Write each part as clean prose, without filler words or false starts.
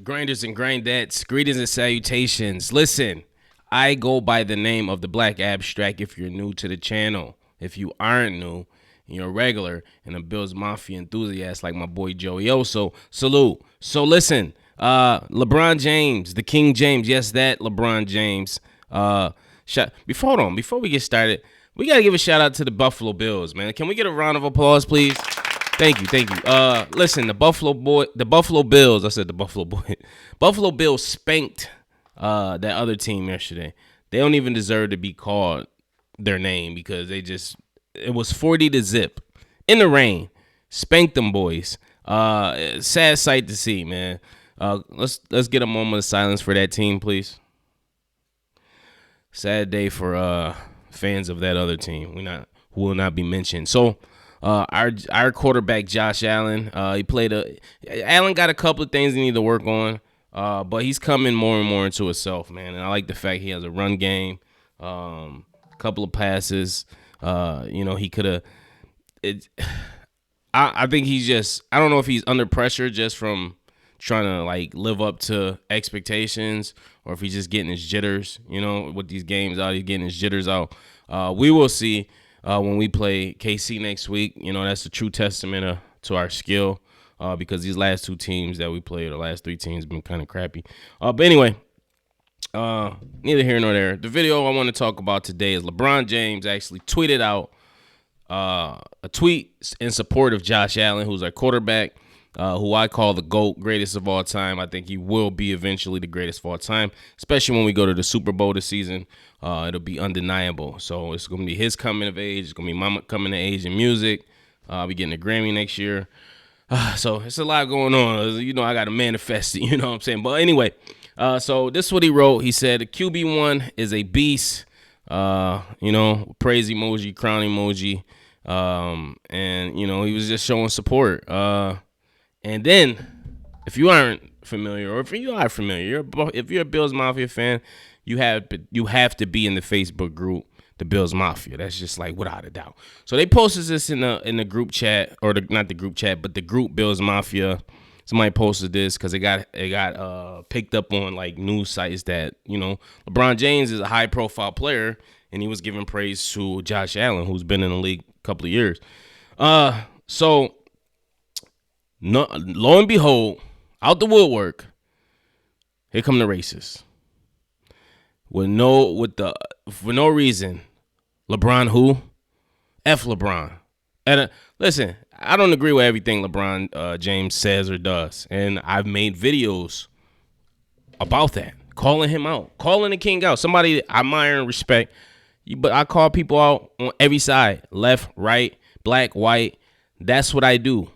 Grinders and grindettes, greetings and salutations. Listen, I go by the name of the Black Abstract if you're new to the channel. If you aren't new, and you're a regular and a Bills Mafia enthusiast like my boy Joey Oso, salute. So listen, LeBron James, the King James, yes, that LeBron James. Before we get started, we gotta give a shout out to the Buffalo Bills, man. Can we get a round of applause, please? Thank you. Listen, the Buffalo Bills. I said the Buffalo boy. Buffalo Bills spanked that other team yesterday. They don't even deserve to be called their name because it was 40-0 in the rain. Spanked them boys. Sad sight to see, man. Let's get a moment of silence for that team, please. Sad day for fans of that other team. Who will not be mentioned. So. Our quarterback Josh Allen, Allen got a couple of things he need to work on, but he's coming more and more into himself, man. And I like the fact he has a run game, a couple of passes. He could have. I think he's just. I don't know if he's under pressure just from trying to like live up to expectations, or if he's just getting his jitters. With these games out, he's getting his jitters out. We will see. When we play KC next week, that's a true testament to our skill because these last two teams that we played, the last three teams, have been kind of crappy. But anyway, neither here nor there. The video I want to talk about today is LeBron James actually tweeted out a tweet in support of Josh Allen, who's our quarterback, who I call the GOAT, greatest of all time. I think he will be eventually the greatest of all time, especially when we go to the Super Bowl this season. It'll be undeniable. So it's going to be his coming of age. It's going to be my coming of age in music. I'll be getting a Grammy next year. So it's a lot going on. I got to manifest it, you know what I'm saying? But anyway, so this is what he wrote. He said, QB1 is a beast, praise emoji, crown emoji. And he was just showing support. And then, if you aren't familiar, or if you are familiar, if you're a Bills Mafia fan, you have to be in the Facebook group, the Bills Mafia. That's just like without a doubt. So they posted this in the group chat, or not the group chat, but the group Bills Mafia. Somebody posted this because it got picked up on like news sites that LeBron James is a high profile player, and he was giving praise to Josh Allen, who's been in the league a couple of years. So. No, lo and behold, out the woodwork, here come the racists. For no reason. LeBron who? F LeBron. And listen, I don't agree with everything LeBron James says or does. And I've made videos about that. Calling him out. Calling the king out. Somebody I admire and respect. But I call people out on every side. Left, right, black, white. That's what I do.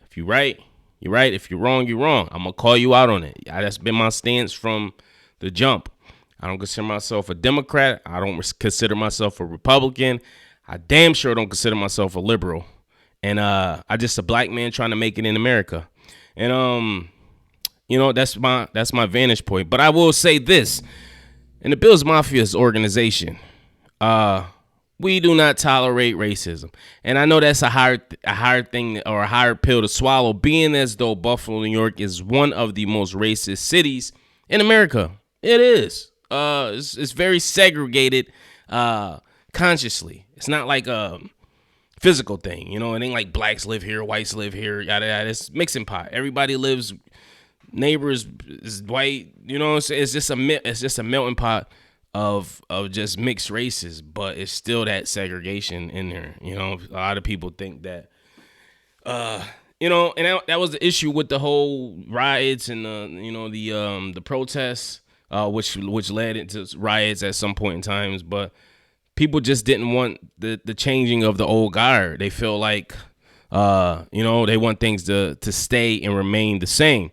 If you're right, you're right. If you're wrong, you're wrong. I'm going to call you out on it. That's been my stance from the jump. I don't consider myself a Democrat. I don't consider myself a Republican. I damn sure don't consider myself a liberal. And I just a black man trying to make it in America. And, that's my vantage point. But I will say this. In the Bills Mafia's organization, we do not tolerate racism. And I know that's a hard thing or a hard pill to swallow, being as though Buffalo, New York is one of the most racist cities in America. It is. It's very segregated consciously. It's not like a physical thing. It ain't like blacks live here, whites live here, yada, yada. It's mixing pot. Everybody lives, neighbors is white. It's just a melting pot of just mixed races, but it's still that segregation in there. A lot of people think that, and that was the issue with the whole riots and the protests, which led into riots at some point in times. But people just didn't want the changing of the old guard. They feel like, they want things to stay and remain the same.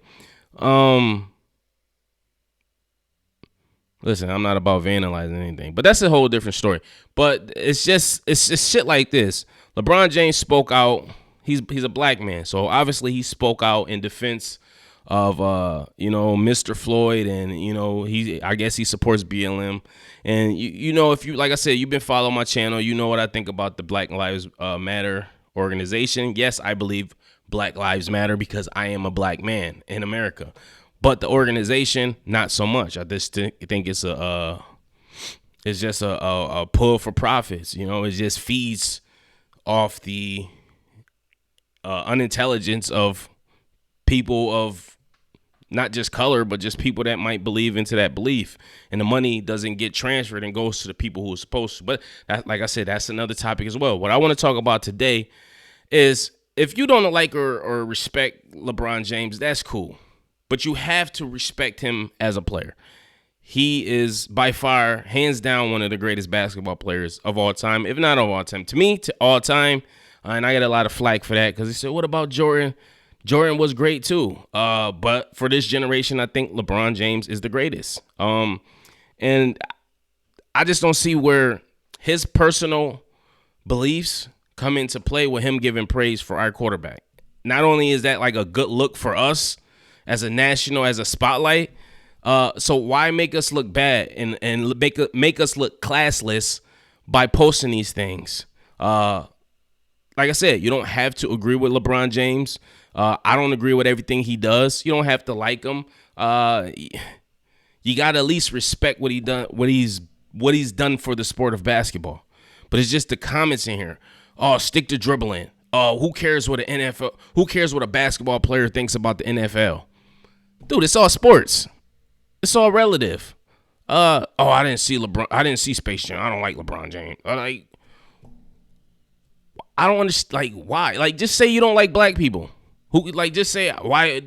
Listen, I'm not about vandalizing anything, but that's a whole different story. But it's just shit like this. LeBron James spoke out. He's a black man, so obviously he spoke out in defense of Mr. Floyd, and I guess he supports BLM. And if you, like I said, you've been following my channel, you know what I think about the Black Lives Matter organization. Yes, I believe Black Lives Matter because I am a black man in America. but the organization, not so much. I just think it's it's just a pull for profits. You know, it just feeds off the unintelligence of people of not just color, but just people that might believe into that belief, and the money doesn't get transferred and goes to the people who are supposed to. But like I said, that's another topic as well. What I want to talk about today is, if you don't like or respect LeBron James, that's cool, but you have to respect him as a player. He is by far, hands down, one of the greatest basketball players of all time, if not of all time. To me, to all time, and I get a lot of flack for that because they said, what about Jordan? Jordan was great too. But for this generation, I think LeBron James is the greatest. And I just don't see where his personal beliefs come into play with him giving praise for our quarterback. Not only is that like a good look for us as a national, as a spotlight, so why make us look bad and make us look classless by posting these things? Like I said, you don't have to agree with LeBron James. I don't agree with everything he does. You don't have to like him. You gotta at least respect what he's done for the sport of basketball. But it's just the comments in here. Oh, stick to dribbling. Oh, who cares what a basketball player thinks about the NFL? Dude, it's all sports. It's all relative. I didn't see LeBron. I didn't see Space Jam. I don't like LeBron James. I don't understand. Like, why? Like, just say you don't like black people. Just say why.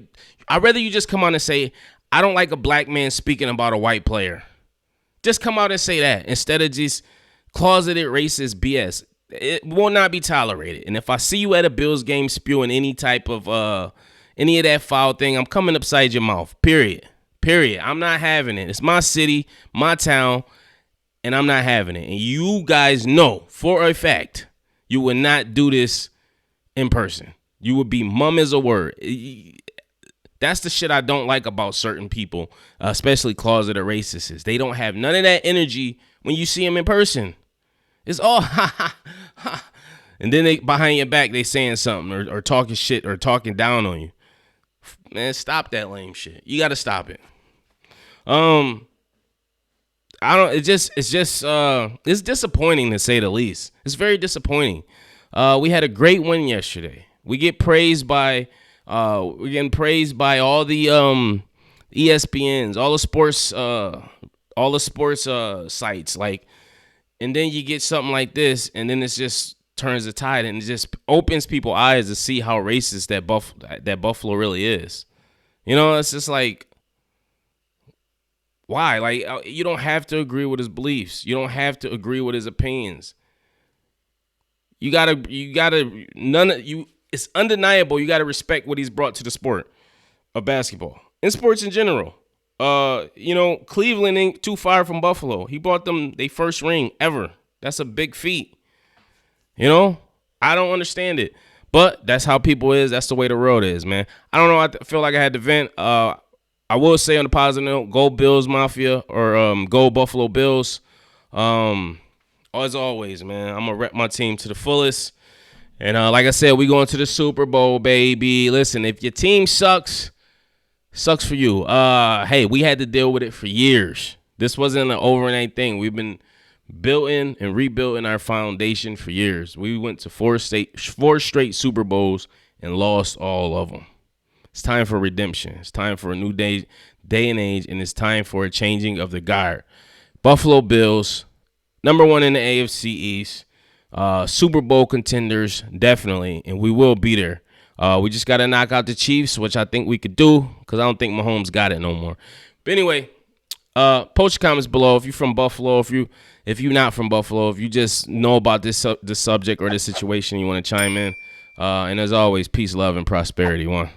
I'd rather you just come on and say, I don't like a black man speaking about a white player. Just come out and say that instead of just closeted racist BS. It will not be tolerated. And if I see you at a Bills game spewing any type of any of that foul thing, I'm coming upside your mouth. Period. I'm not having it. It's my city, my town, and I'm not having it. And you guys know for a fact you would not do this in person. You would be mum as a word. That's the shit I don't like about certain people, especially closeted racists. They don't have none of that energy when you see them in person. It's all ha ha ha. And then they behind your back they saying something or talking shit or talking down on you. Man, stop that lame shit. You got to stop it. It's disappointing to say the least. It's very disappointing. We had a great win yesterday. We're getting praised by all the ESPNs, all the sports sites, like, and then you get something like this, and then it just turns the tide, and it just opens people's eyes to see how racist that Buffalo really is. You know, it's just like, why? Like, you don't have to agree with his beliefs. You don't have to agree with his opinions. It's undeniable. You got to respect what he's brought to the sport of basketball and sports in general. Cleveland ain't too far from Buffalo. He brought them their first ring ever. That's a big feat. You know, I don't understand it, but that's how people is. That's the way the world is, man. I don't know. I feel like I had to vent. I will say on the positive note, go Bills Mafia, or go Buffalo Bills. As always, man, I'm going to rep my team to the fullest. And like I said, we going to the Super Bowl, baby. Listen, if your team sucks for you. Hey, we had to deal with it for years. This wasn't an overnight thing. We've been building and rebuilding our foundation for years. We went to four straight Super Bowls and lost all of them. It's time for redemption. It's time for a new day and age, and it's time for a changing of the guard. Buffalo Bills, number 1 in the AFC East. Super Bowl contenders, definitely, and we will be there. We just got to knock out the Chiefs, which I think we could do, because I don't think Mahomes got it no more. But anyway, post your comments below if you're from Buffalo, if you're not from Buffalo, if you just know about this subject or this situation, you want to chime in. And as always, peace, love, and prosperity. One.